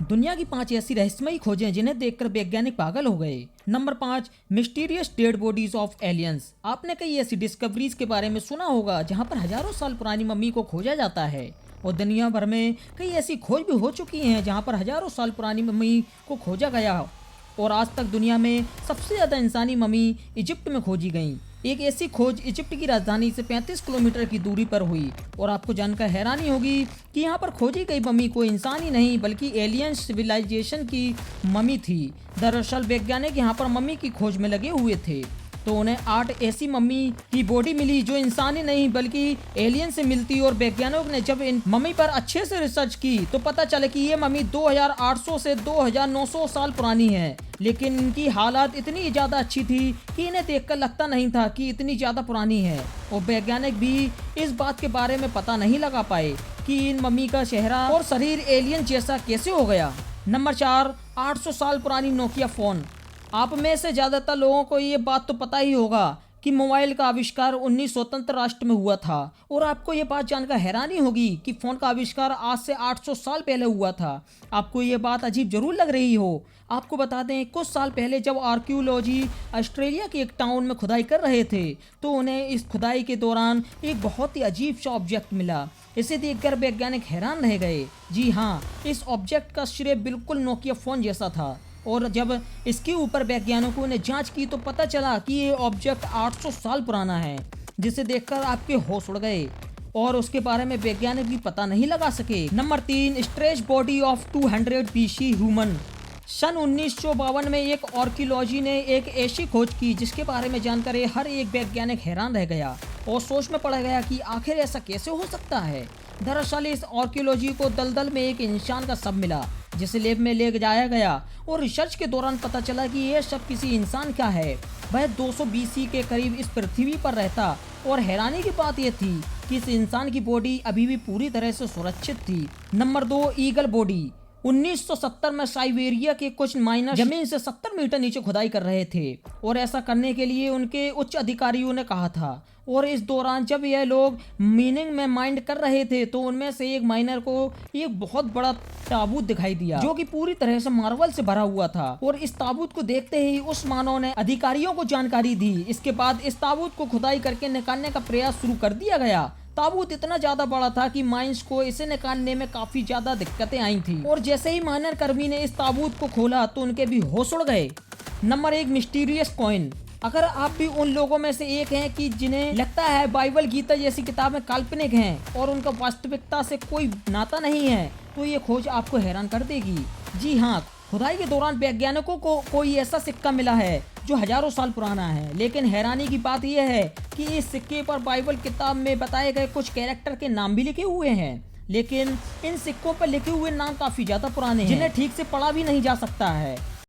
दुनिया की 5 ऐसी रहस्यमयी खोजें जिन्हें देखकर वैज्ञानिक पागल हो गए। Number 5, mysterious dead bodies of aliens. आपने कई ऐसी डिस्कवरीज के बारे में सुना होगा जहां पर हजारों साल पुरानी मम्मी को खोजा जाता है, और दुनिया भर में कई ऐसी खोज भी हो चुकी हैं जहां पर हजारों साल पुरानी मम्मी को खोजा गया। और आज तक दुनिया में सबसे ज़्यादा इंसानी मम्मी इजिप्ट में खोजी गई। एक ऐसी खोज इजिप्ट की राजधानी से 35 किलोमीटर की दूरी पर हुई, और आपको जानकर हैरानी होगी कि यहाँ पर खोजी गई मम्मी कोई इंसान ही नहीं बल्कि एलियन सिविलाइजेशन की मम्मी थी। दरअसल वैज्ञानिक यहाँ पर मम्मी की खोज में लगे हुए थे, तो उन्हें 8 ऐसी मम्मी की बॉडी मिली जो इंसानी नहीं बल्कि एलियन से मिलती। और वैज्ञानिकों ने जब इन मम्मी पर अच्छे से रिसर्च की तो पता चला कि ये मम्मी 2800 से 2900 साल पुरानी है, लेकिन इनकी हालत इतनी ज़्यादा अच्छी थी कि इन्हें देखकर लगता नहीं था कि इतनी ज़्यादा पुरानी है। और वैज्ञानिक भी इस बात के बारे में पता नहीं लगा पाए कि इन मम्मी का चेहरा और शरीर एलियन जैसा कैसे हो गया। नंबर 4, 800 साल पुरानी नोकिया फ़ोन। आप में से ज़्यादातर लोगों को ये बात तो पता ही होगा कि मोबाइल का आविष्कार 19 स्वतंत्र राष्ट्र में हुआ था, और आपको ये बात जानकर हैरानी होगी कि फ़ोन का आविष्कार आज से 800 साल पहले हुआ था। आपको ये बात अजीब जरूर लग रही हो। आपको बता दें, कुछ साल पहले जब आर्कियोलॉजी ऑस्ट्रेलिया के एक टाउन में खुदाई कर रहे थे तो उन्हें इस खुदाई के दौरान एक बहुत ही अजीब सा ऑब्जेक्ट मिला। इसे देखकर वैज्ञानिक हैरान रह गए। जी हाँ, इस ऑब्जेक्ट का शेप बिल्कुल नोकिया फ़ोन जैसा था, और जब इसके ऊपर वैज्ञानिकों ने जांच की तो पता चला कि ये ऑब्जेक्ट 800 साल पुराना है, जिसे देखकर आपके होश उड़ गए और उसके बारे में वैज्ञानिक भी पता नहीं लगा सके। Number 3, stretch body of 200 BC human. सन 1952 में एक आर्कियोलॉजी ने एक ऐसी खोज की जिसके बारे में जानकर हर एक वैज्ञानिक हैरान रह गया और सोच में पड़ गया कि आखिर ऐसा कैसे हो सकता है। दरअसल इस आर्कियोलॉजी को दलदल में एक इंसान का शव मिला जिसे लैब में ले जाया गया, और रिसर्च के दौरान पता चला कि यह शव किसी इंसान का है। वह 200 BC के करीब इस पृथ्वी पर रहता, और हैरानी की बात यह थी कि इस इंसान की बॉडी अभी भी पूरी तरह से सुरक्षित थी। Number 2, eagle body. 1970 में साइबेरिया के कुछ माइनर जमीन से 70 मीटर नीचे खुदाई कर रहे थे, और ऐसा करने के लिए उनके उच्च अधिकारियों ने कहा था। और इस दौरान जब यह लोग मीनिंग में माइंड कर रहे थे तो उनमें से एक माइनर को एक बहुत बड़ा ताबूत दिखाई दिया जो कि पूरी तरह से मार्बल से भरा हुआ था, और इस ताबूत को देखते ही उस मानव ने अधिकारियों को जानकारी दी। इसके बाद इस ताबूत को खुदाई करके निकालने का प्रयास शुरू कर दिया गया। ताबूत इतना ज्यादा बड़ा था कि माइंस को इसे निकालने में काफी ज्यादा दिक्कतें आई थी, और जैसे ही माइनर कर्मी ने इस ताबूत को खोला तो उनके भी होश उड़ गए। Number 1, mysterious coin. अगर आप भी उन लोगों में से एक हैं कि जिन्हें लगता है बाइबल, गीता जैसी किताबें काल्पनिक हैं और उनका वास्तविकता से कोई नाता नहीं है, तो ये खोज आपको हैरान कर देगी। जी हाँ, खुदाई के दौरान वैज्ञानिकों को कोई ऐसा सिक्का मिला है जो हजारों साल पुराना है, लेकिन हैरानी की बात यह है कि इस सिक्के पर बाइबल किताब में बताए गए कुछ कैरेक्टर के नाम भी लिखे हुए हैं, लेकिन इन सिक्कों पर लिखे हुए नाम काफी ज्यादा पुराने हैं जिन्हें ठीक से पढ़ा भी नहीं जा सकता है।